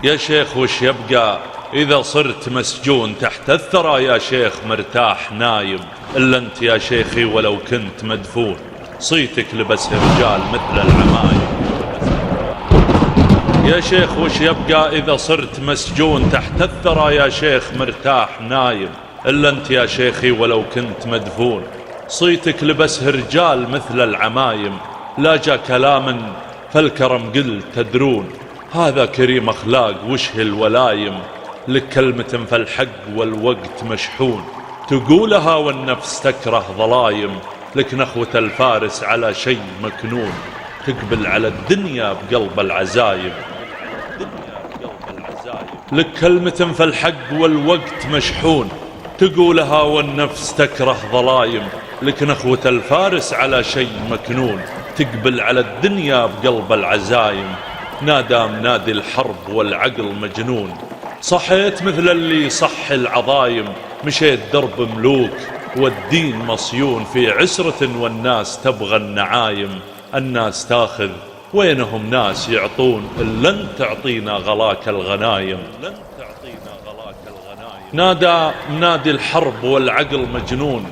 يا شيخ وش يبقى إذا صرت مسجون تحت الثرى يا شيخ مرتاح نايم، إلا أنت يا شيخي ولو كنت مدفون صيتك لبس رجال مثل العمايم. يا شيخ وش يبقى إذا صرت مسجون تحت الثرى يا شيخ مرتاح نايم، إلا أنت يا شيخي ولو كنت مدفون صيتك لبس رجال مثل العمايم. لا جا كلاما فالكرم قل تدرون، هذا كريم أخلاق وشه الولايم. لك كلمة فالحق والوقت مشحون تقولها والنفس تكره ظلايم. لك نخوة الفارس على شيء مكنون تقبل على الدنيا بقلب العزايم. لك كلمة فالحق والوقت مشحون تقولها والنفس تكره ظلايم. لك نخوة الفارس على شيء مكنون تقبل على الدنيا بقلب العزايم. نادى منادي الحرب والعقل مجنون، صحيت مثل اللي صح العظايم. مشيت درب ملوك والدين مصيون في عسرة والناس تبغى النعايم. الناس تاخذ وينهم ناس يعطون، لن تعطينا غلاك الغنايم. نادى منادي الحرب والعقل مجنون،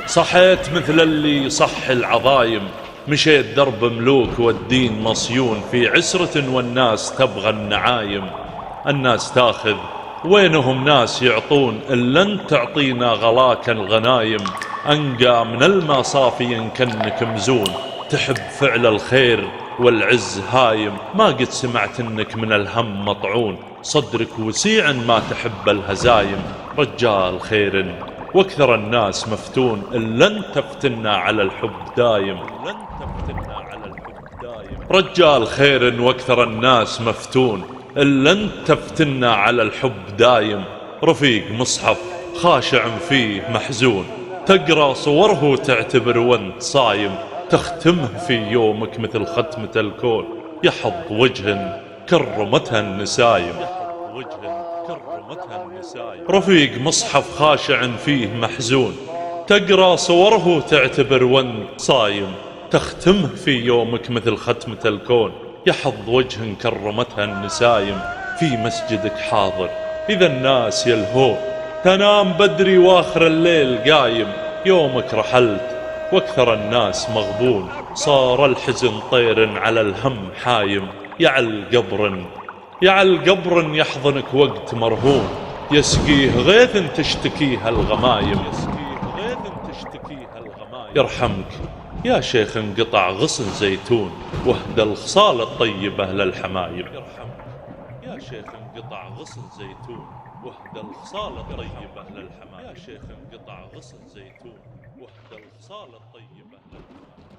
صحيت مثل اللي صح العظايم. مشيت درب ملوك والدين مصيون في عسرة والناس تبغى النعايم. الناس تاخذ وينهم ناس يعطون، لن تعطينا غلاك الغنايم. أنقى من الماء صافي كأنك مزون، تحب فعل الخير والعز هايم. ما قد سمعت انك من الهم مطعون، صدرك وسيع ما تحب الهزايم. رجال خير واكثر الناس مفتون، لن تفتنا على الحب دايم. رجال خير واكثر الناس مفتون، لن تفتنا على الحب دايم. رفيق مصحف خاشع فيه محزون، تقرأ صوره تعتبر وانت صايم. تختمه في يومك مثل ختمة الكون، يحض وجه كرمتها النسايم. رفيق مصحف خاشع فيه محزون، تقرأ صوره تعتبر وانت صايم. تختمه في يومك مثل ختمة الكون، يحض وجه كرمتها النسايم. في مسجدك حاضر إذا الناس يلهون، تنام بدري واخر الليل قايم. يومك رحلت واكثر الناس مغبون، صار الحزن طير على الهم حايم. يعل قبر يحضنك وقت مرهون، يسقيه غيث تشتكيها الغمايم. يرحمك يا شيخ انقطع غصن زيتون، واهدى الخصال الطيبة للحمايم. يا شيخ انقطع غصن زيتون واهدى الخصال الطيبة للحمايم. يا شيخ انقطع غصن زيتون واهدى الخصال الطيبة للحمايم.